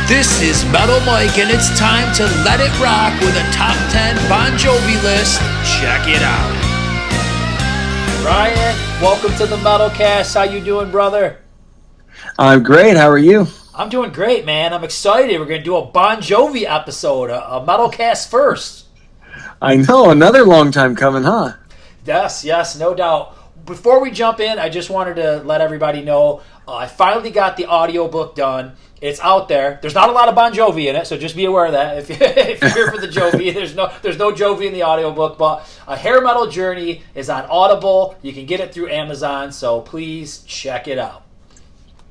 This is Metal Mike, and it's time to let it rock with a top 10 Bon Jovi list. Check it out. Ryan, welcome to the Metalcast. How you doing, brother? I'm great. How are you? I'm doing great, man. I'm excited. We're going to do a Bon Jovi episode, a Metalcast first. I know. Another long time coming, huh? Yes, no doubt. Before we jump in, I just wanted to let everybody know I finally got the audiobook done. It's out there. There's not a lot of Bon Jovi in it, so just be aware of that. If you're here for the Jovi, there's no Jovi in the audiobook. But A Hair Metal Journey is on Audible. You can get it through Amazon, so please check it out.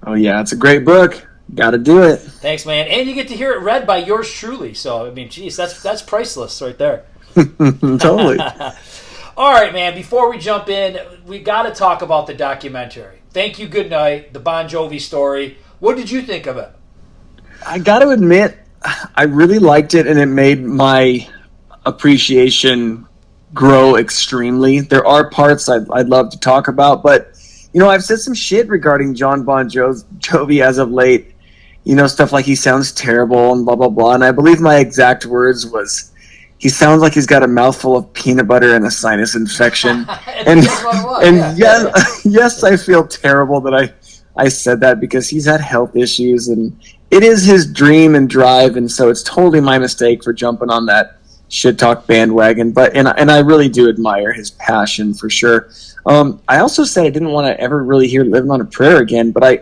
Oh, yeah. It's a great book. Got to do it. Thanks, man. And you get to hear it read by yours truly. So, I mean, geez, that's priceless right there. Totally. All right, man, before we jump in, we got to talk about the documentary. Thank You, Good Night, the Bon Jovi story. What did you think of it? I got to admit, I really liked it, and it made my appreciation grow extremely. There are parts I'd love to talk about, but, you know, I've said some shit regarding John Bon Jovi as of late. You know, stuff like he sounds terrible and blah, blah, blah. And I believe my exact words was, he sounds like he's got a mouthful of peanut butter and a sinus infection. Yes, I feel terrible that I said that because he's had health issues and it is his dream and drive, and so it's totally my mistake for jumping on that shit talk bandwagon. But and I really do admire his passion for sure. I also said I didn't want to ever really hear "Living on a Prayer" again, but I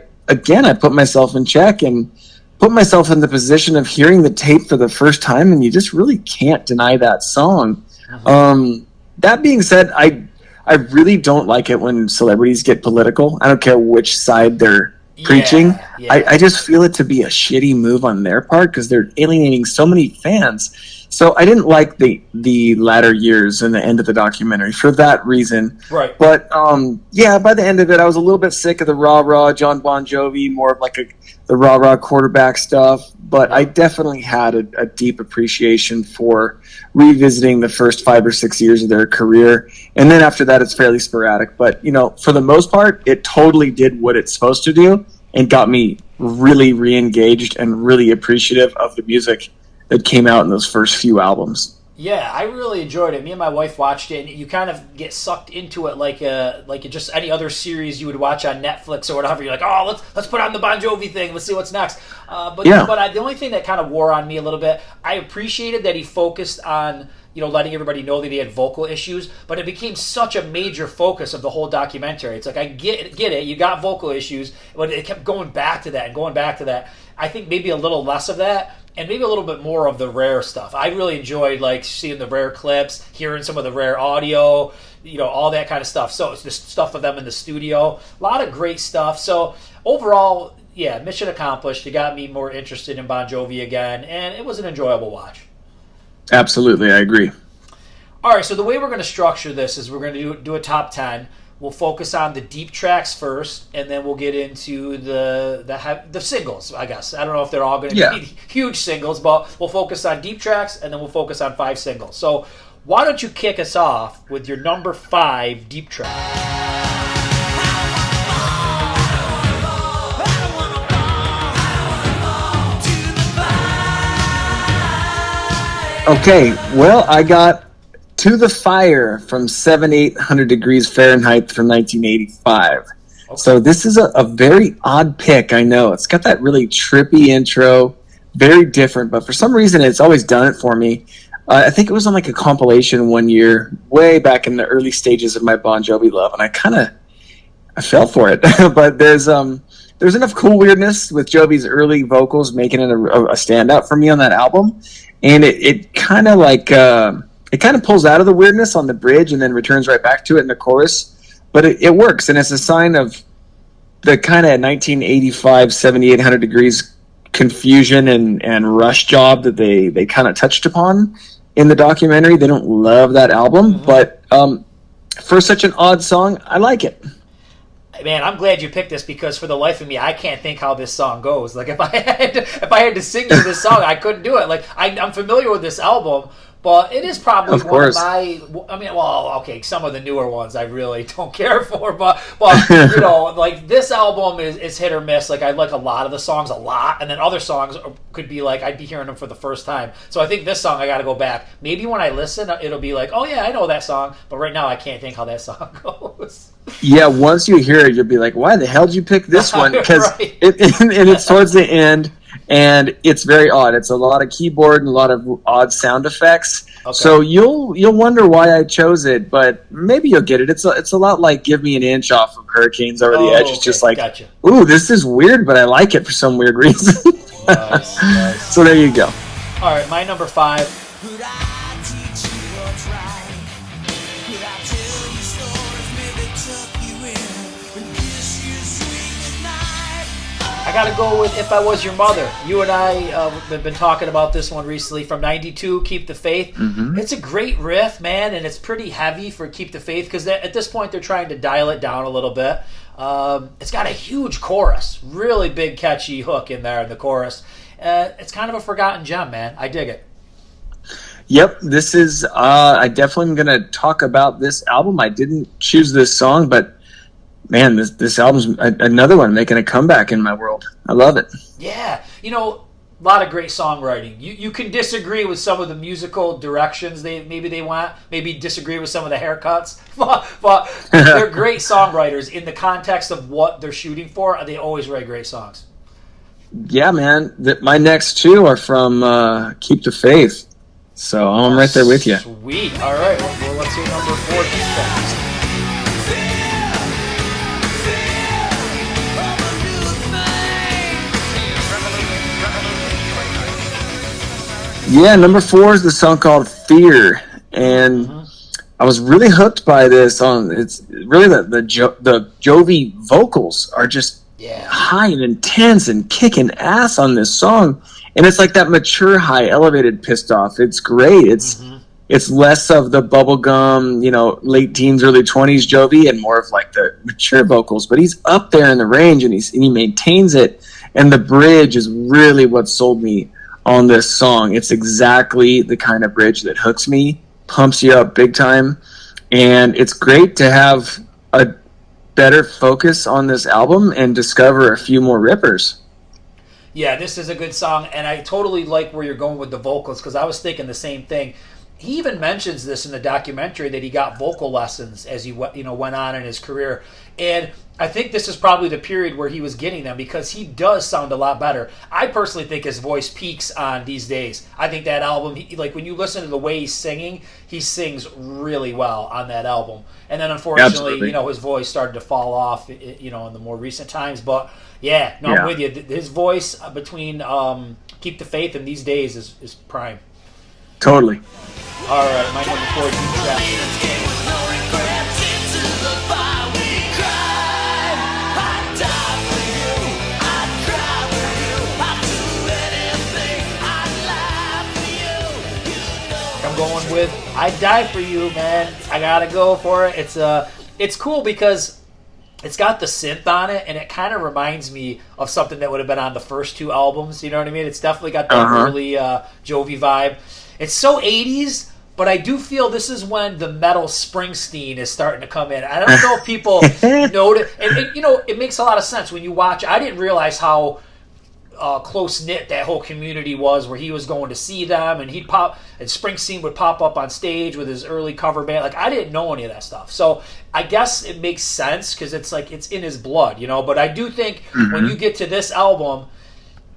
put myself in check and put myself in the position of hearing the tape for the first time, and you just really can't deny that song. That being said, I really don't like it when celebrities get political. I don't care which side they're preaching. Yeah. I just feel it to be a shitty move on their part because they're alienating so many fans. So I didn't like the latter years and the end of the documentary for that reason. Right. But by the end of it, I was a little bit sick of the rah-rah John Bon Jovi, more of like the rah-rah quarterback stuff. But I definitely had a deep appreciation for revisiting the first 5 or 6 years of their career. And then after that, it's fairly sporadic. But, you know, for the most part, it totally did what it's supposed to do and got me really re-engaged and really appreciative of the music that came out in those first few albums. Yeah, I really enjoyed it. Me and my wife watched it, and you kind of get sucked into it like just any other series you would watch on Netflix or whatever. You're like, oh, let's put on the Bon Jovi thing. Let's see what's next. But the only thing that kind of wore on me a little bit, I appreciated that he focused on, you know, letting everybody know that he had vocal issues, but it became such a major focus of the whole documentary. It's like, I get it, you got vocal issues, but it kept going back to that and going back to that. I think maybe a little less of that, and maybe a little bit more of the Rare stuff. I really enjoyed like seeing the Rare clips, hearing some of the Rare audio, you know, all that kind of stuff. So it's just stuff of them in the studio. A lot of great stuff. So overall, yeah, mission accomplished. It got me more interested in Bon Jovi again, and it was an enjoyable watch. Absolutely, I agree. All right, so the way we're going to structure this is we're going to do a top 10. We'll focus on the deep tracks first, and then we'll get into the singles, I guess. I don't know if they're all going to be huge singles, but we'll focus on deep tracks, and then we'll focus on 5 singles. So why don't you kick us off with your number 5 deep track? Okay, well, I got To the Fire from 7/800 Degrees Fahrenheit from 1985. Okay. So this is a very odd pick, I know. It's got that really trippy intro, very different, but for some reason it's always done it for me. I think it was on like a compilation one year, way back in the early stages of my Bon Jovi love, and I fell for it. But there's enough cool weirdness with Jovi's early vocals making it a standout for me on that album, and it kind of like... It kind of pulls out of the weirdness on the bridge and then returns right back to it in the chorus. But it works, and it's a sign of the kind of 1985, 7,800 degrees confusion and rush job that they kind of touched upon in the documentary. They don't love that album, but for such an odd song, I like it. Man, I'm glad you picked this because for the life of me, I can't think how this song goes. Like if I had to sing you this song, I couldn't do it. Like I'm familiar with this album, But it is probably Of one course. of my. I mean, well, okay, some of the newer ones I really don't care for, but you know, like this album is hit or miss. Like I like a lot of the songs a lot, and then other songs could be like I'd be hearing them for the first time. So I think this song I got to go back. Maybe when I listen, it'll be like, oh yeah, I know that song, but right now I can't think how that song goes. Yeah, once you hear it, you'll be like, why the hell did you pick this one? Because Right. and it's towards the end, and it's very odd. It's a lot of keyboard and a lot of odd sound effects. Okay. So you'll wonder why I chose it, but maybe you'll get it. It's a lot like Give Me an Inch off of Hurricanes Over the Edge. It's okay. just like, Gotcha. ooh, this is weird, but I like it for some weird reason. Nice. So there you go. All right, my number 5. Could I teach you what's right? Could I tell you stories, maybe tuck you in and kiss you sweet goodnight? I gotta go with If I Was Your Mother. You and I have been talking about this one recently from '92, Keep the Faith. Mm-hmm. It's a great riff, man, and it's pretty heavy for Keep the Faith because at this point they're trying to dial it down a little bit. It's got a huge chorus, really big catchy hook in there in the chorus. It's kind of a forgotten gem, man. I dig it. Yep, this is. I definitely am going to talk about this album. I didn't choose this song, but man, this album's another one making a comeback in my world. I love it. Yeah, you know, a lot of great songwriting. You can disagree with some of the musical directions they want, maybe disagree with some of the haircuts, but they're great songwriters in the context of what they're shooting for. They always write great songs. Yeah, man. My next two are from Keep the Faith, so I'm right there with you. Sweet. All right. Well, let's hear number 4. Keep that. Yeah, number 4 is the song called Fear, and I was really hooked by this. It's really the Jovi vocals are just high and intense and kicking ass on this song, and it's like that mature, high, elevated, pissed off. It's great. It's less of the bubblegum, late teens, early 20s Jovi, and more of like the mature vocals. But he's up there in the range, and he maintains it. And the bridge is really what sold me on this song. It's exactly the kind of bridge that hooks me, pumps you up big time, and it's great to have a better focus on this album and discover a few more rippers. Yeah, this is a good song, and I totally like where you're going with the vocals because I was thinking the same thing. He even mentions this in the documentary that he got vocal lessons as he went on in his career, and I think this is probably the period where he was getting them because he does sound a lot better. I personally think his voice peaks on These Days. I think that album, like when you listen to the way he's singing, he sings really well on that album. And then unfortunately, Absolutely. His voice started to fall off, in the more recent times. But I'm with you. His voice between Keep the Faith and These Days is prime. Totally. All right, my number 4, Deep Trash. I'm going with I'd Die For You, man. I gotta go for it. It's cool because it's got the synth on it, and it kind of reminds me of something that would have been on the first 2 albums. You know what I mean? It's definitely got that early Jovi vibe. It's so 80s, but I do feel this is when the metal Springsteen is starting to come in. I don't know if people know it. And it makes a lot of sense when you watch. I didn't realize how close-knit that whole community was, where he was going to see them, and and Springsteen would pop up on stage with his early cover band. Like, I didn't know any of that stuff. So I guess it makes sense because it's like it's in his blood, But I do think when you get to this album,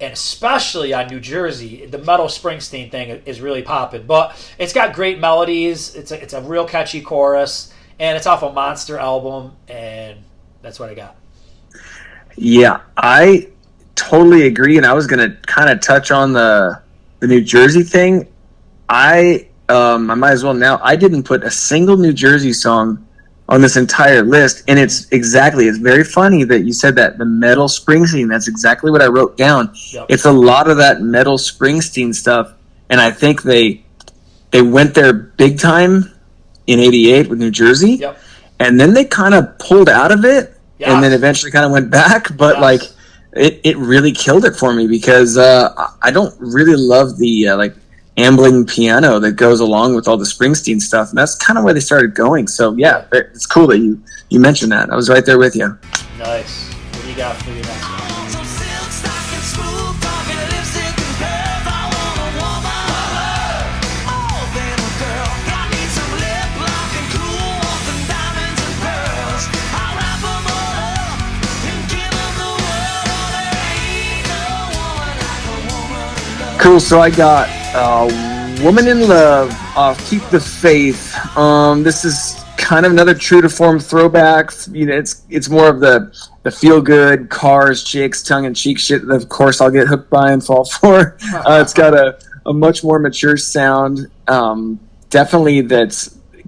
and especially on New Jersey, the metal Springsteen thing is really popping. But it's got great melodies. It's a real catchy chorus, and it's off a Monster album, and that's what I got. Yeah, I totally agree, and I was going to kind of touch on the New Jersey thing. I might as well now. I didn't put a single New Jersey song on this entire list, and it's very funny that you said that, the metal Springsteen. That's exactly what I wrote down. Yep. It's a lot of that metal Springsteen stuff, and I think they went there big time in '88 with New Jersey, Yep. and then they kind of pulled out of it, and then eventually kind of went back, but it really killed it for me because I don't really love the ambling piano that goes along with all the Springsteen stuff, and that's kind of where they started going. So yeah, it's cool that you mentioned that. I was right there with you. Nice. What do you got for your next one? Cool, so I got Woman in Love off Keep the Faith. This is kind of another true to form throwback. You know, it's more of the feel good cars, chicks, tongue in cheek shit that of course I'll get hooked by and fall for. It's got a much more mature sound. Definitely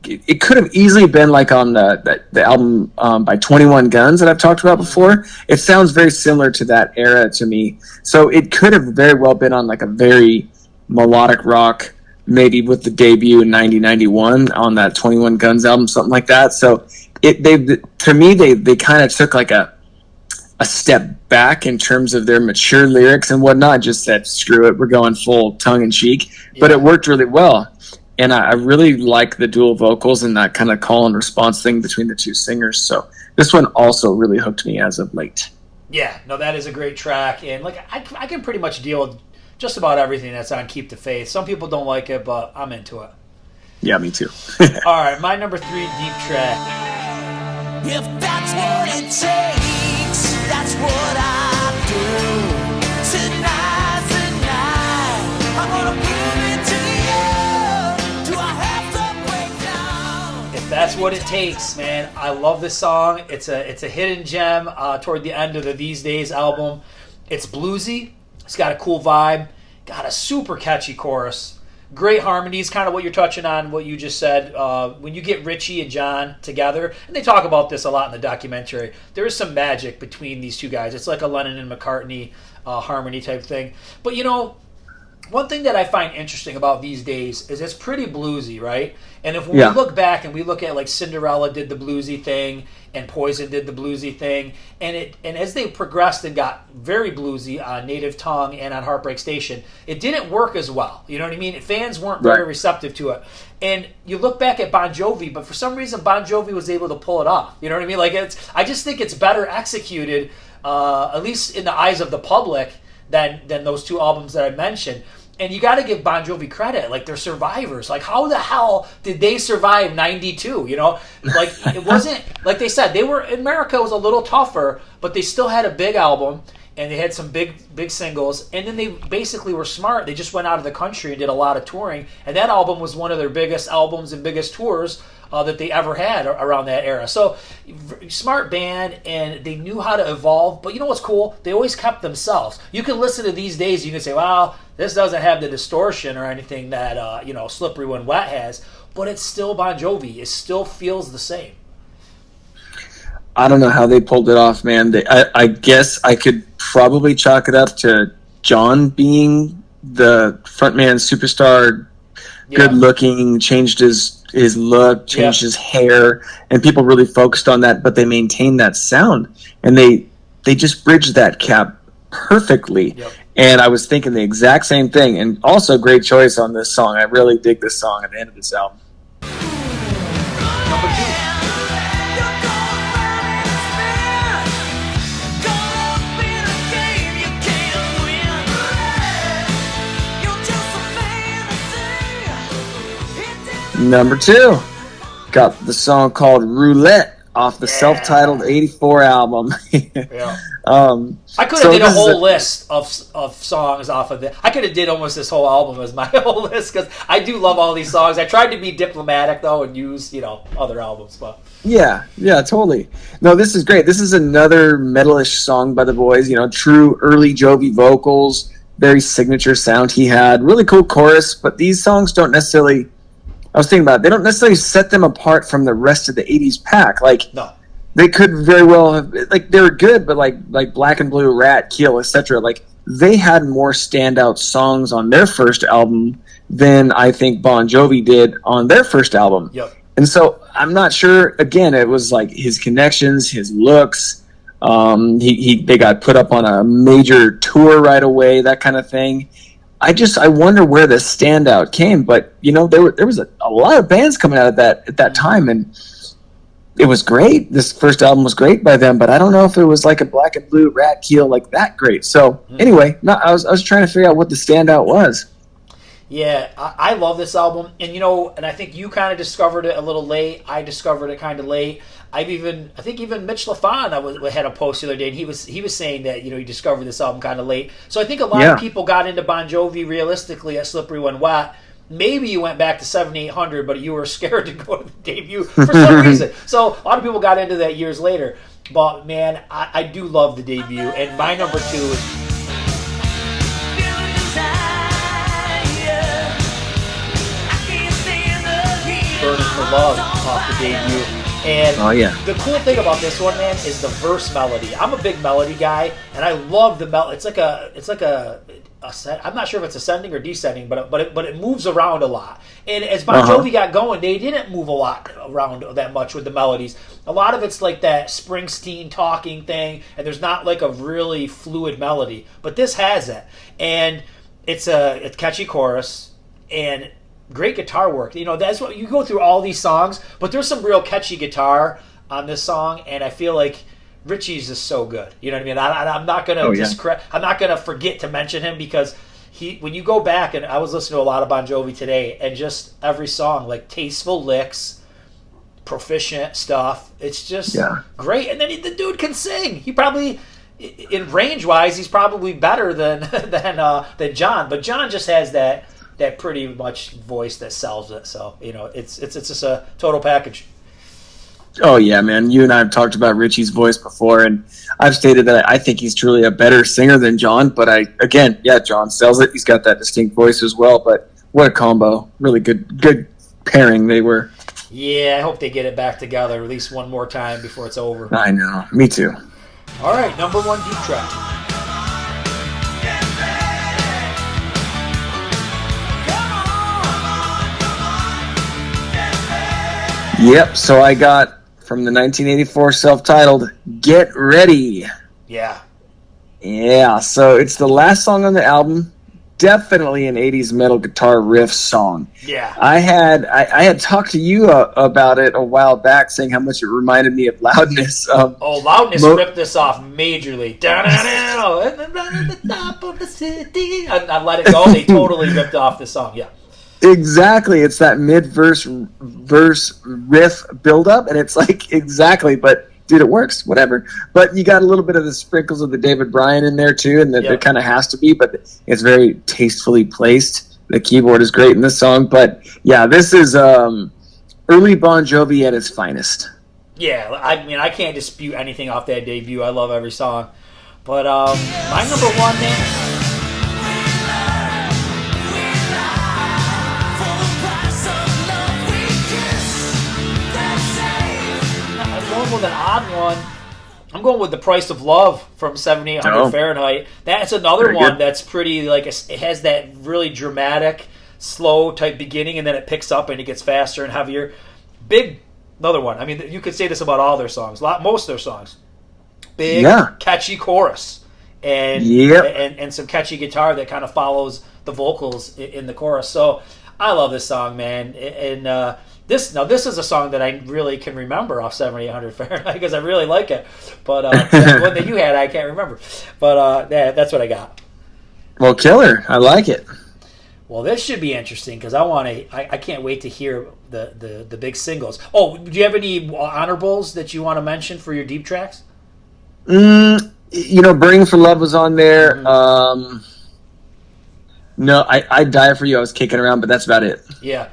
it could have easily been like on the album by 21 Guns that I've talked about before. It sounds very similar to that era to me. So it could have very well been on like a very melodic rock, maybe with the debut in 1991 on that 21 Guns album, something like that. So to me, they kind of took like a step back in terms of their mature lyrics and whatnot. Just said, screw it, we're going full tongue in cheek. Yeah. But it worked really well. And I really like the dual vocals and that kind of call and response thing between the two singers. So this one also really hooked me as of late. Yeah, no, that is a great track. And like I can pretty much deal with just about everything that's on Keep the Faith. Some people don't like it, but I'm into it. Yeah, me too. All right, my number 3 deep track. If that's what it takes, that's what I do. Tonight's the night. I'm gonna prove it to you. Do I have to break down? If that's what it takes, man. I love this song. It's a hidden gem toward the end of the These Days album. It's bluesy. It's got a cool vibe. Got a super catchy chorus. Great harmonies, kind of what you're touching on, what you just said. When you get Richie and John together, and they talk about this a lot in the documentary, there is some magic between these two guys. It's like a Lennon and McCartney harmony type thing. But, you know, one thing that I find interesting about These Days is it's pretty bluesy, right? And if we look back and we look at like Cinderella did the bluesy thing and Poison did the bluesy thing, and as they progressed and got very bluesy on Native Tongue and on Heartbreak Station, it didn't work as well. You know what I mean? Fans weren't very receptive to it. And you look back at Bon Jovi, but for some reason Bon Jovi was able to pull it off. You know what I mean? Like I just think it's better executed, at least in the eyes of the public, than those two albums that I mentioned. And you got to give Bon Jovi credit. Like, they're survivors. Like, how the hell did they survive 92? You know? Like, it wasn't... Like they said, America was a little tougher, but they still had a big album, and they had some big singles. And then they basically were smart. They just went out of the country and did a lot of touring. And that album was one of their biggest albums and biggest tours that they ever had around that era. So, smart band, and they knew how to evolve. But you know what's cool? They always kept themselves. You can listen to These Days, you can say, well, this doesn't have the distortion or anything that, Slippery When Wet has, but it's still Bon Jovi. It still feels the same. I don't know how they pulled it off, man. I guess I could probably chalk it up to John being the frontman superstar, good-looking, changed his look, changed his hair, and people really focused on that, but they maintained that sound, and they just bridged that gap perfectly. Yep. And I was thinking the exact same thing, and also great choice on this song. I really dig this song at the end of this album. Number 2. Number 2, got the song called Roulette off the self-titled 84 album. I could have did a whole list of songs off of it. I could have did almost this whole album as my whole list, because I do love all these songs. I tried to be diplomatic, though, and use, other albums. But Yeah, totally. No, this is great. This is another metalish song by the boys. True early Jovi vocals, very signature sound he had. Really cool chorus, but these songs don't necessarily... I was thinking about it. They don't necessarily set them apart from the rest of the 80s pack. No. They could very well have, they were good, but like Black and Blue, Rat, Keel, etc. They had more standout songs on their first album than I think Bon Jovi did on their first album. Yep. And so I'm not sure, again, it was like his connections, his looks. They got put up on a major tour right away, that kind of thing. I wonder where the standout came, but there was a lot of bands coming out of that at that time, and it was great. This first album was great by them, but I don't know if it was like a Black and Blue, Rat Keel, like that great. So anyway, I was trying to figure out what the standout was. Yeah, I love this album, and and I think you kind of discovered it a little late. I discovered it kind of late. I think even Mitch LaFon had a post the other day, and he was saying that he discovered this album kind of late. So I think a lot of people got into Bon Jovi realistically at Slippery When Wet. Maybe you went back to 7800, but you were scared to go to the debut for some reason. So a lot of people got into that years later. But man, I do love the debut, and my number 2 is Burning for Love off the debut. And the cool thing about this one, man, is the verse melody. I'm a big melody guy, and I love the melody. It's like a I'm not sure if it's ascending or descending, but it moves around a lot. And as Bon Jovi got going, they didn't move a lot around that much with the melodies. A lot of it's like that Springsteen talking thing, and there's not like a really fluid melody. But this has it, and it's a catchy chorus and great guitar work. That's what you go through all these songs, but there's some real catchy guitar on this song, and I feel like Richie's is so good. You know what I mean? I'm not gonna I'm not gonna forget to mention him, because when you go back, and I was listening to a lot of Bon Jovi today, and just every song, like tasteful licks, proficient stuff. It's just great. And then the dude can sing. He probably, in range wise, he's probably better than John. But John just has that pretty much voice that sells it. So it's just a total package. Oh yeah, man! You and I have talked about Richie's voice before, and I've stated that I think he's truly a better singer than John. But John sells it. He's got that distinct voice as well. But what a combo! Really good pairing they were. Yeah, I hope they get it back together at least one more time before it's over. I know, me too. All right, number 1 deep track. Yep. So I got from the 1984 self-titled "Get Ready." Yeah. Yeah. So it's the last song on the album. Definitely an 80s metal guitar riff song. Yeah. I had talked to you about it a while back, saying how much it reminded me of Loudness. Loudness ripped this off majorly. Down at the top of the city. I Let It Go. They totally ripped off this song. Yeah. Exactly. It's that mid-verse riff build-up, and it's like, exactly, but dude, it works, whatever. But you got a little bit of the sprinkles of the David Bryan in there too, and there kind of has to be, but it's very tastefully placed. The keyboard is great in this song, but yeah, this is early Bon Jovi at its finest. Yeah, I mean, I can't dispute anything off that debut. I love every song. But my number 1, man. With an odd one, I'm going with The Price of Love from 7800 Fahrenheit. That's another one that's pretty, like, it has that really dramatic, slow type beginning, and then it picks up and it gets faster and heavier. Another one. I mean, you could say this about all their songs, most of their songs. Big, catchy chorus, and some catchy guitar that kind of follows the vocals in the chorus. So I love this song, man. And this is a song that I really can remember off 7800 Fahrenheit because I really like it. But the one that you had, I can't remember. But that's what I got. Well, killer. I like it. Well, this should be interesting because I can't wait to hear the big singles. Oh, do you have any honorables that you want to mention for your deep tracks? Burning for Love was on there. Mm-hmm. No, I'd Die For You. I was kicking around, but that's about it. Yeah.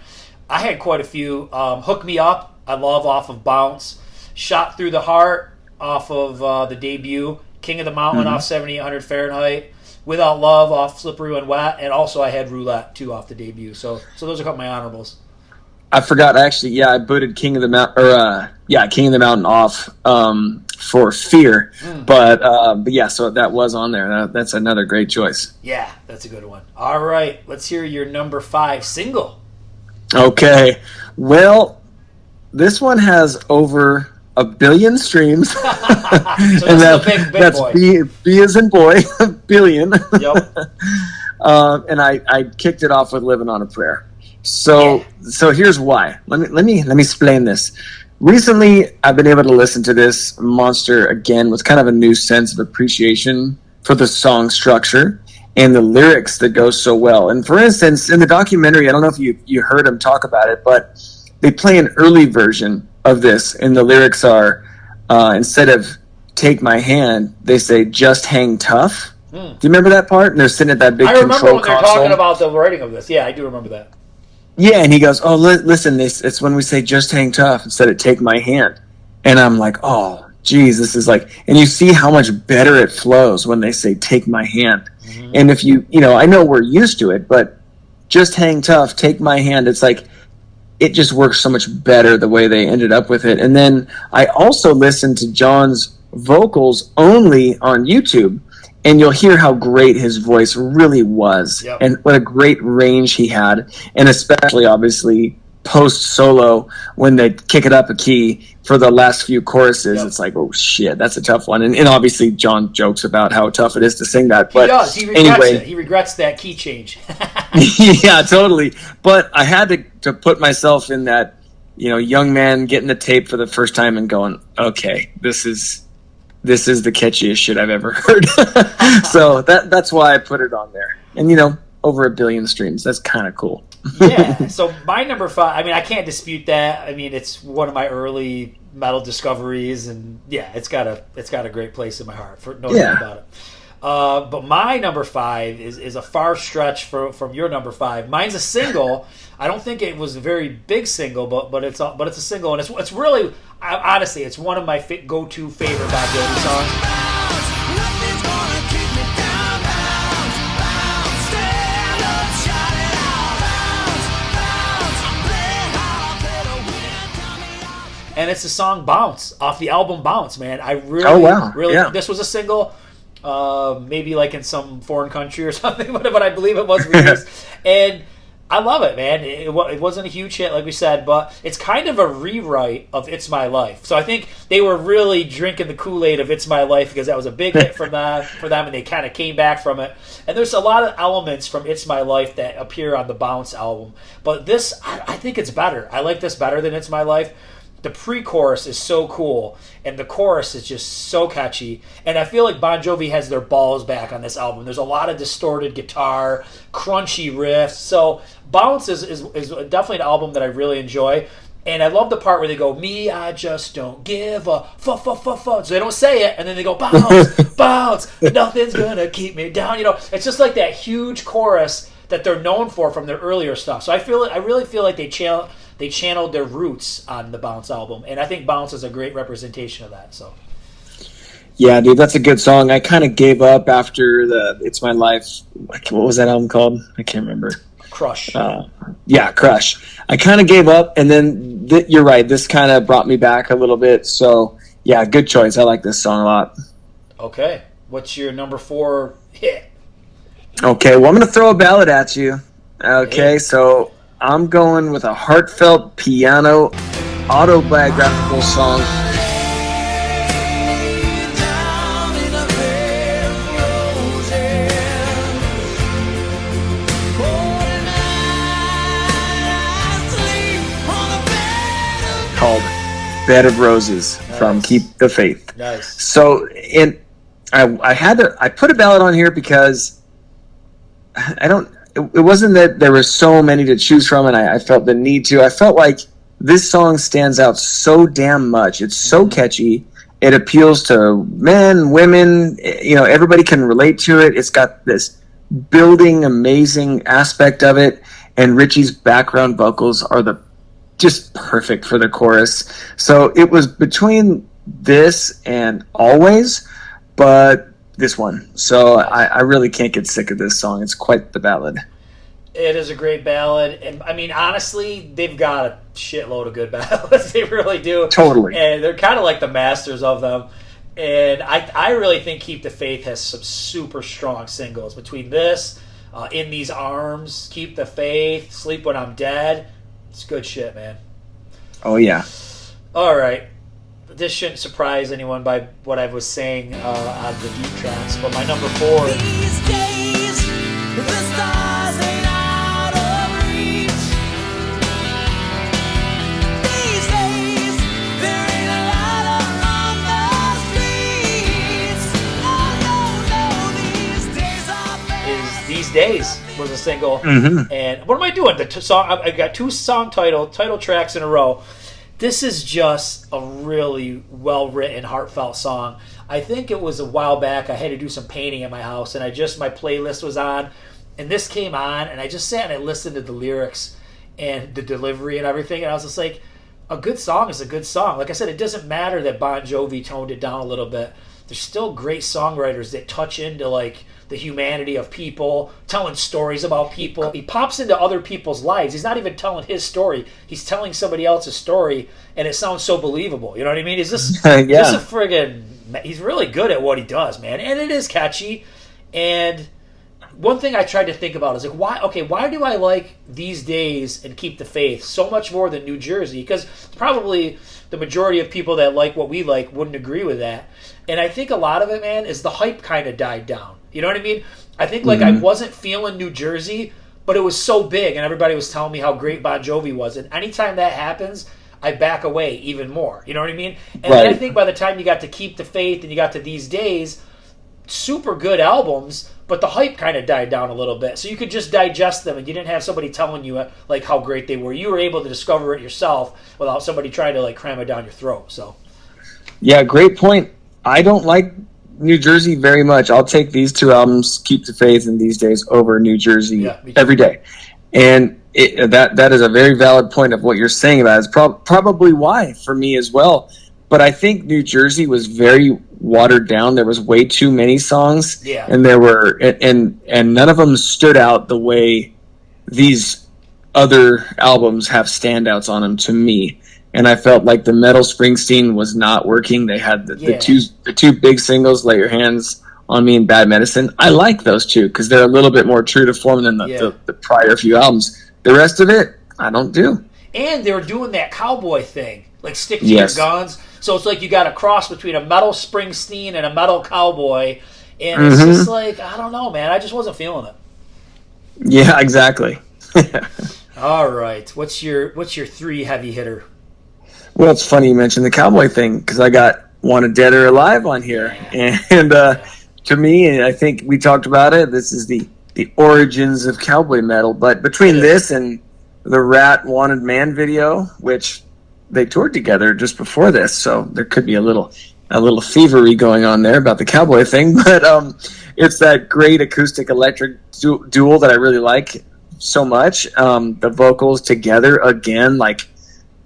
I had quite a few. Hook Me Up, I love off of Bounce. Shot Through the Heart off of the debut. King of the Mountain off 7800 Fahrenheit. Without Love off Slippery When Wet. And also I had Roulette too off the debut. So those are a couple of my honorables. I forgot actually. Yeah, I booted King of the Mountain off for Fear. But yeah, so that was on there. That's another great choice. Yeah, that's a good one. All right, let's hear your number 5 single. Okay, well, this one has over 1 billion streams. So that's a big that's boy. B as in boy, billion. Yep. And I kicked it off with "Living on a Prayer." So here's why. Let me explain this. Recently, I've been able to listen to this monster again with kind of a new sense of appreciation for the song structure and the lyrics that go so well. And for instance, in the documentary, I don't know if you heard him talk about it, but they play an early version of this, and the lyrics are, instead of "take my hand," they say "just hang tough." Do you remember that part? And they're sitting at that big control console. I remember when they're talking about the writing of this. Yeah, I do remember that. Yeah, and he goes, "Oh, listen, it's when we say 'just hang tough' instead of 'take my hand.'" And I'm like, "Oh, geez, this is like..." And you see how much better it flows when they say "take my hand." Mm-hmm. And if I know we're used to it, but "just hang tough, take my hand," it's like, it just works so much better the way they ended up with it. And then I also listened to John's vocals only on YouTube, and you'll hear how great his voice really was. Yep. And what a great range he had. And especially, obviously, post-solo, when they kick it up a key for the last few choruses, It's like, oh, shit, that's a tough one. And obviously, John jokes about how tough it is to sing that. But he does. He regrets it. He regrets that key change. Yeah, totally. But I had to put myself in that, young man getting the tape for the first time and going, okay, this is the catchiest shit I've ever heard. So that's why I put it on there. And, over 1 billion streams. That's kind of cool. Yeah. So my number 5, I mean, I can't dispute that. I mean, it's one of my early metal discoveries, and yeah, it's got a great place in my heart, for no doubt about it. But my number 5 is a far stretch from your number 5. Mine's a single. I don't think it was a very big single, but it's a single, and it's really, honestly, it's one of my go-to favorite Bon Jovi songs. And it's the song "Bounce" off the album "Bounce." Man, I really, this was a single, maybe like in some foreign country or something, but I believe it was released, and I love it, man. It wasn't a huge hit, like we said, but it's kind of a rewrite of "It's My Life." So I think they were really drinking the Kool-Aid of "It's My Life" because that was a big hit for them, and they kind of came back from it. And there's a lot of elements from "It's My Life" that appear on the "Bounce" album, but this, I think it's better. I like this better than "It's My Life." The pre-chorus is so cool, and the chorus is just so catchy. And I feel like Bon Jovi has their balls back on this album. There's a lot of distorted guitar, crunchy riffs. So Bounce is definitely an album that I really enjoy. And I love the part where they go, "Me, I just don't give a fuck." So they don't say it, and then they go, "Bounce, bounce, nothing's gonna keep me down." It's just like that huge chorus that they're known for from their earlier stuff. So I really feel like they channeled their roots on the Bounce album, and I think Bounce is a great representation of that. So, yeah, dude, that's a good song. I kind of gave up after the "It's My Life." What was that album called? I can't remember. Crush. Crush. I kind of gave up, and then you're right. This kind of brought me back a little bit. So, yeah, good choice. I like this song a lot. Okay, what's your number 4 hit? Okay, well, I'm going to throw a ballad at you. Okay, so I'm going with a heartfelt piano autobiographical song. Called "Bed of Roses" from Keep the Faith. Nice. So, I put a ballad on here because it wasn't that there were so many to choose from, and I felt the need to. I felt like this song stands out so damn much. It's so catchy. It appeals to men, women. Everybody can relate to it. It's got this building, amazing aspect of it, and Richie's background vocals are just perfect for the chorus. So it was between this and "Always," but this one. So I really can't get sick of this song. It's quite the ballad. It is a great ballad. And I mean, honestly, they've got a shitload of good ballads. They really do. Totally. And they're kind of like the masters of them. And I really think Keep the Faith has some super strong singles. Between this, In These Arms, Keep the Faith, Sleep When I'm Dead. It's good shit, man. Oh, yeah. All right. This shouldn't surprise anyone by what I was saying on the deep tracks, but my number 4. These days The stars ain't out of reach. These days, there ain't a light on the streets. No, these days are bad. These Days was a single. Mm-hmm. And what am I doing? The song, I've got two song title tracks in a row. This is just a really well-written, heartfelt song. I think it was a while back. I had to do some painting in my house, and my playlist was on, and this came on, and I just sat and I listened to the lyrics and the delivery and everything, and I was just like, a good song is a good song. Like I said, it doesn't matter that Bon Jovi toned it down a little bit. There's still great songwriters that touch into, like, the humanity of people, telling stories about people. He pops into other people's lives. He's not even telling his story. He's telling somebody else's story, and it sounds so believable. You know what I mean? Is this just a friggin'... He's really good at what he does, man. And it is catchy. And one thing I tried to think about is, like, why do I like These Days and Keep the Faith so much more than New Jersey? Because probably the majority of people that like what we like wouldn't agree with that. And I think a lot of it, man, is the hype kind of died down. You know what I mean? I think, like, I wasn't feeling New Jersey, but it was so big, and everybody was telling me how great Bon Jovi was. And anytime that happens, I back away even more. You know what I mean? And then I think by the time you got to Keep the Faith and you got to These Days, super good albums, but the hype kind of died down a little bit. So you could just digest them, and you didn't have somebody telling you, like, how great they were. You were able to discover it yourself without somebody trying to, like, cram it down your throat. So, yeah, great point. I don't like New Jersey very much. I'll take these two albums, Keep the Faith and These Days, over New Jersey every day. And that is a very valid point of what you're saying about it. It's probably why for me as well. But I think New Jersey was very watered down. There was way too many songs, and there were and none of them stood out the way these other albums have standouts on them to me. And I felt like the Metal Springsteen was not working. They had the two big singles, Lay Your Hands on Me and Bad Medicine. I like those two because they're a little bit more true to form than the prior few albums. The rest of it, I don't do. And they were doing that cowboy thing, like stick to your guns. So it's like you got a cross between a Metal Springsteen and a Metal Cowboy. And it's just like, I don't know, man. I just wasn't feeling it. Yeah, exactly. All right. What's your 3 heavy hitter? Well, it's funny you mentioned the cowboy thing because I got Wanted Dead or Alive on here. And to me, and I think we talked about it, this is the origins of cowboy metal. But between this and the Rat Wanted Man video, which they toured together just before this, so there could be a little thievery going on there about the cowboy thing. But it's that great acoustic electric duel that I really like so much. The vocals together again, like,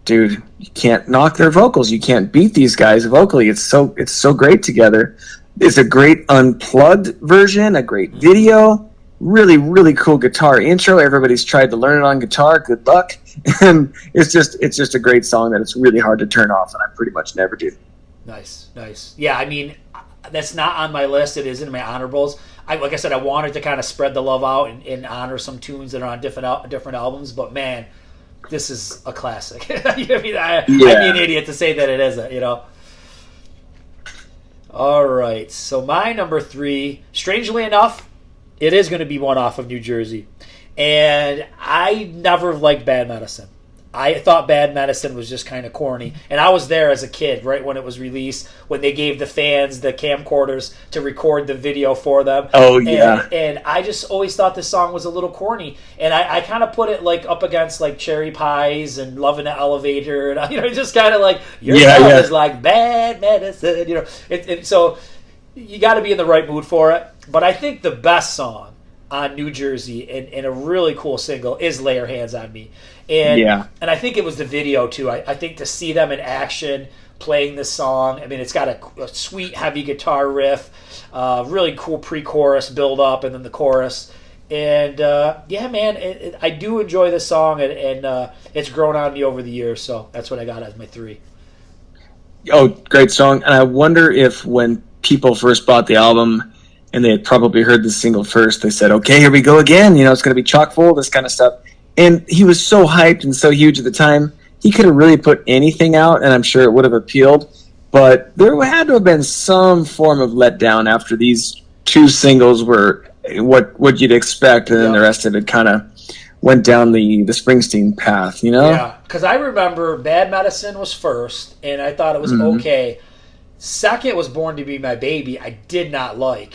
dude, you can't knock their vocals. You can't beat these guys vocally. It's so great together. It's a great unplugged version, a great video, really, really cool guitar intro. Everybody's tried to learn it on guitar. Good luck. And it's just a great song that it's really hard to turn off, and I pretty much never do. Nice. Yeah, I mean, that's not on my list. It is in my honorables. Like I said, I wanted to kind of spread the love out and honor some tunes that are on different albums, but man, this is a classic. I'd be an idiot to say that it isn't, you know. All right, so my number 3, strangely enough, it is going to be one off of New Jersey. And I never liked Bad Medicine. I thought Bad Medicine was just kind of corny. And I was there as a kid, right when it was released, when they gave the fans the camcorders to record the video for them. Oh, yeah. And I just always thought this song was a little corny. And I kind of put it like up against like Cherry Pies and Love in the Elevator. And, you know, just kind of like, your song is like Bad Medicine. You know, so you got to be in the right mood for it. But I think the best song on New Jersey and a really cool single is Lay Your Hands on Me. And I think it was the video too. I think to see them in action playing this song, I mean, it's got a sweet heavy guitar riff, really cool pre-chorus build up, and then the chorus. And man, I do enjoy this song, and it's grown on me over the years. So that's what I got as my 3. Oh, great song. And I wonder if when people first bought the album and they had probably heard the single first, they said, okay, here we go again. You know, it's going to be chock full of this kind of stuff. And he was so hyped and so huge at the time, he could have really put anything out, and I'm sure it would have appealed. But there had to have been some form of letdown after these 2 singles were what you'd expect, and then the rest of it kind of went down the Springsteen path, you know? Yeah, because I remember Bad Medicine was first, and I thought it was okay. Second was Born to Be My Baby. I did not like.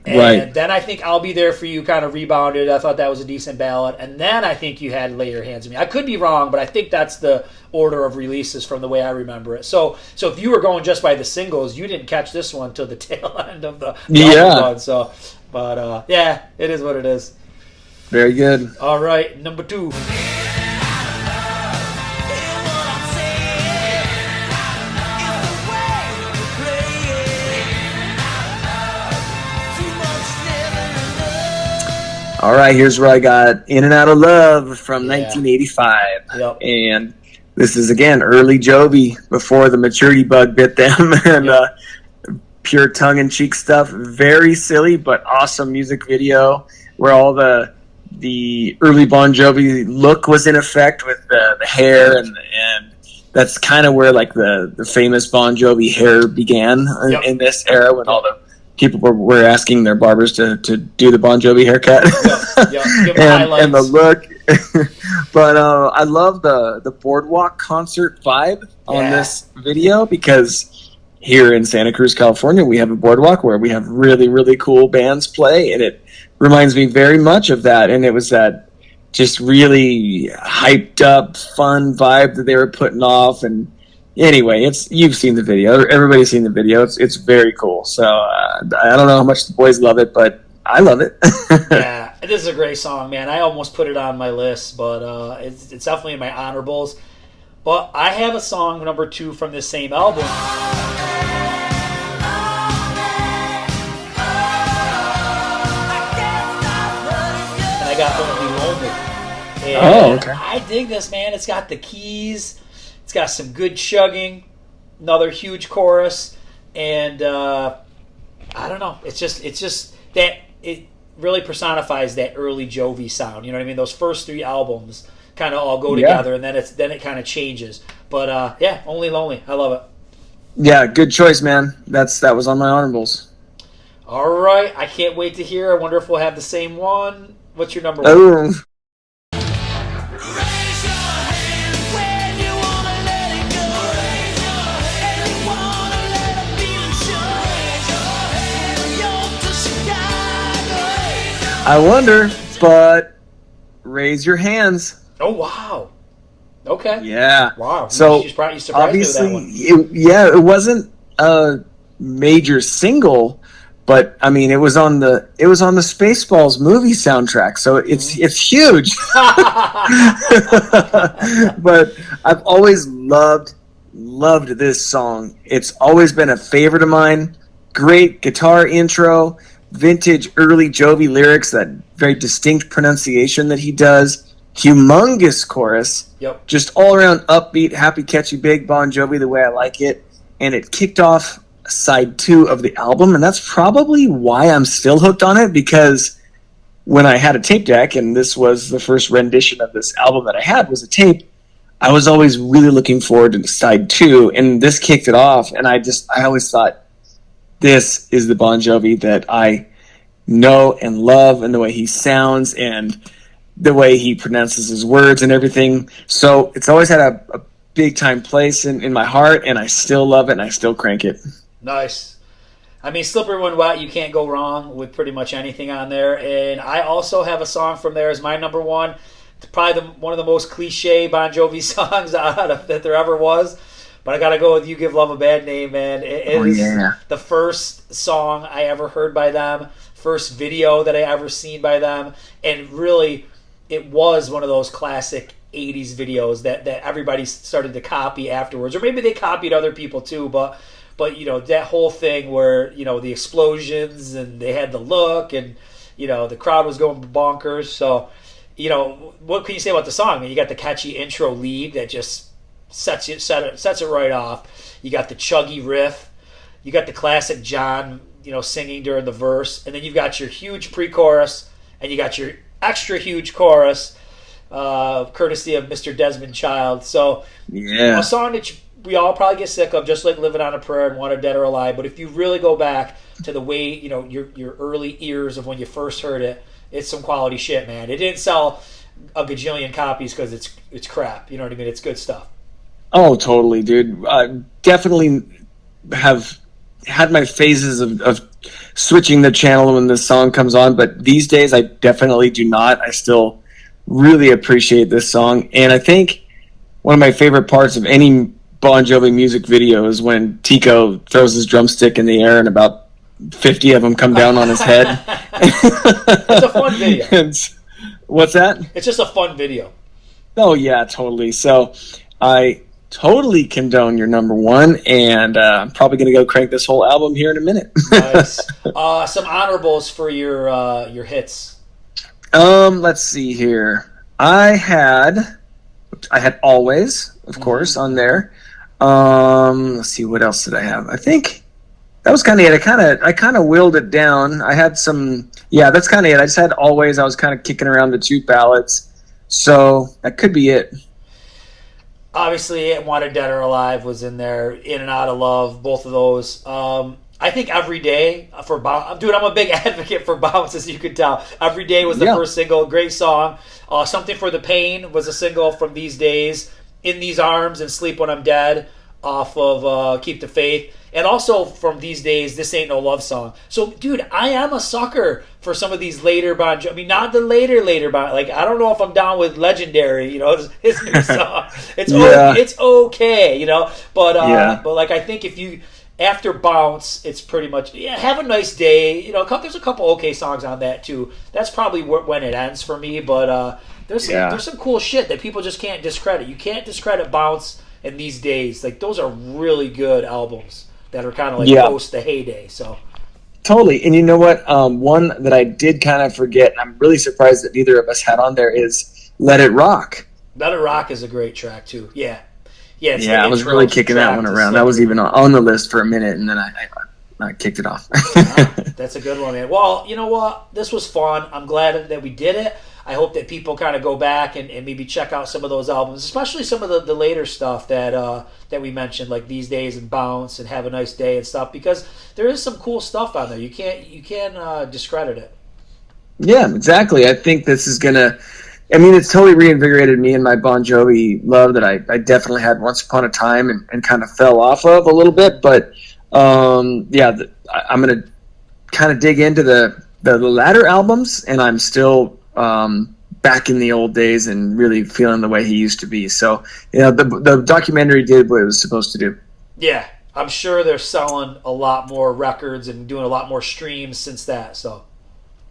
And then I think I'll Be There For You kind of rebounded. I thought that was a decent ballad. And then I think you had Lay Your Hands on Me. I could be wrong, but I think that's the order of releases from the way I remember it. So if you were going just by the singles, you didn't catch this one till the tail end of the album run. So, but yeah, it is what it is. Very good. All right, number 2. All right, here's where I got In and Out of Love from 1985. Yep. And this is, again, early Jovi, before the maturity bug bit them, and pure tongue-in-cheek stuff. Very silly, but awesome music video, where all the early Bon Jovi look was in effect with the hair, and that's kind of where like the famous Bon Jovi hair began in this era, when all the people were asking their barbers to do the Bon Jovi haircut. and the look. But I love the Boardwalk concert vibe on this video, because here in Santa Cruz, California, we have a boardwalk where we have really, really cool bands play, and it reminds me very much of that. And it was that just really hyped up, fun vibe that they were putting off. And anyway, you've seen the video. Everybody's seen the video. It's very cool. So I don't know how much the boys love it, but I love it. Yeah, this is a great song, man. I almost put it on my list, but it's definitely in my honorables. But I have a song, number 2, from this same album. And I got Only Lonely. And okay. I dig this, man. It's got the keys. It's got some good chugging. Another huge chorus. And I don't know. It's just that it really personifies that early Jovi sound. You know what I mean? Those first 3 albums kind of all go together, and then it kind of changes. But Only Lonely. I love it. Yeah, good choice, man. That was on my honorables. All right. I can't wait to hear. I wonder if we'll have the same one. What's your number 1? Oh. I wonder, but Raise Your Hands. Oh, wow. Okay. Yeah. Wow. So you surprised obviously, me with that one. it wasn't a major single, but I mean, it was on the Spaceballs movie soundtrack, so it's huge. But I've always loved this song. It's always been a favorite of mine. Great guitar intro. Vintage early Jovi lyrics, that very distinct pronunciation that he does. Humongous chorus. Yep. Just all around upbeat, happy, catchy, big Bon Jovi the way I like it. And it kicked off side 2 of the album, and that's probably why I'm still hooked on it, because when I had a tape deck, and this was the first rendition of this album that I had was a tape, I was always really looking forward to side 2, and this kicked it off, and I always thought, this is the Bon Jovi that I know and love, and the way he sounds and the way he pronounces his words and everything. So it's always had a big time place in my heart, and I still love it, and I still crank it. Nice. I mean, Slippery When Wet, you can't go wrong with pretty much anything on there. And I also have a song from there as my number 1. It's probably one of the most cliche Bon Jovi songs that there ever was. But I got to go with You Give Love a Bad Name, man. It is the first song I ever heard by them, first video that I ever seen by them. And really, it was one of those classic 80s videos that everybody started to copy afterwards. Or maybe they copied other people too, but you know, that whole thing where, you know, the explosions and they had the look and, you know, the crowd was going bonkers. So, you know, what can you say about the song? I mean, you got the catchy intro lead that just sets it right off. You got the chuggy riff. You got the classic John, you know, singing during the verse. And then you've got your huge pre-chorus and you got your extra huge chorus, courtesy of Mr. Desmond Child. So, a song that we all probably get sick of, just like Living on a Prayer and Wanted Dead or Alive. But if you really go back to the way, your early ears of when you first heard it, it's some quality shit, man. It didn't sell a gajillion copies because it's crap. You know what I mean? It's good stuff. Oh, totally, dude. Definitely have had my phases of switching the channel when this song comes on, but these days I definitely do not. I still really appreciate this song, and I think one of my favorite parts of any Bon Jovi music video is when Tico throws his drumstick in the air and about 50 of them come down on his head. It's a fun video. What's that? It's just a fun video. Oh, yeah, totally. So I totally condone your number one, and I'm probably going to go crank this whole album here in a minute. Nice. Some honorables for your hits. Let's see here. I had Always, of course, on there. Let's see, what else did I have? I think that was kind of it. I kind of willed it down. I had some. Yeah, that's kind of it. I just had Always. I was kind of kicking around the two ballads, so that could be it. Obviously, Wanted Dead or Alive was in there. In and Out of Love, both of those. I think Every Day for Bounce. Dude, I'm a big advocate for Bounce, as you could tell. Every Day was the first single. Great song. Something for the Pain was a single from These Days. In These Arms and Sleep When I'm Dead off of Keep the Faith. And also from These Days, This Ain't No Love Song. So, dude, I am a sucker for some of these later Bon Jovi. I mean, not the later Bon. Like, I don't know if I'm down with Legendary, his new song. It's okay, But like, I think if you, after Bounce, it's pretty much, Have a Nice Day. There's a couple okay songs on that, too. That's probably when it ends for me. But there's some cool shit that people just can't discredit. You can't discredit Bounce in These Days. Like, those are really good albums that are kind of like post the heyday. So totally. And you know what? One that I did kind of forget, and I'm really surprised that neither of us had on there, is Let It Rock. Let It Rock is a great track too. Yeah. I was really kicking that one around. That was even on the list for a minute, and then I kicked it off. That's a good one, man. Well, you know what? This was fun. I'm glad that we did it. I hope that people kind of go back and maybe check out some of those albums, especially some of the later stuff that we mentioned, like These Days and Bounce and Have a Nice Day and stuff, because there is some cool stuff on there. You can't discredit it. Yeah, exactly. I think this is gonna. I mean, it's totally reinvigorated me and my Bon Jovi love that I definitely had once upon a time and kind of fell off of a little bit. But I'm gonna kind of dig into the latter albums, and I'm still back in the old days and really feeling the way he used to be. So, the documentary did what it was supposed to do. Yeah, I'm sure they're selling a lot more records and doing a lot more streams since that. So,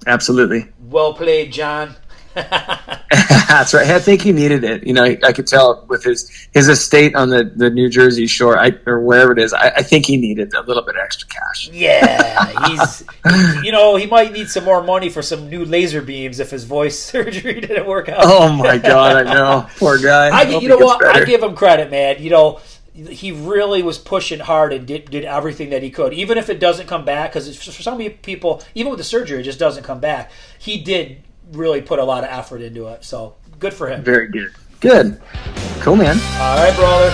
absolutely. Well played, John. That's right. I think he needed it. I could tell with his estate on the New Jersey shore, or wherever it is. I think he needed a little bit of extra cash. Yeah, he might need some more money for some new laser beams if his voice surgery didn't work out. Oh my God, I know, poor guy. I give him credit, man. He really was pushing hard and did everything that he could, even if it doesn't come back. Because for some people, even with the surgery, it just doesn't come back. He did really put a lot of effort into it, so good for him. Very good. Cool, man. All right, brother.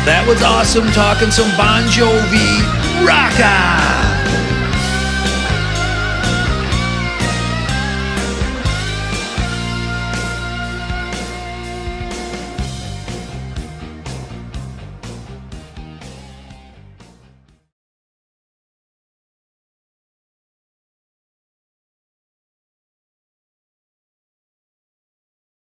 That was awesome talking some Bon Jovi. Rock on!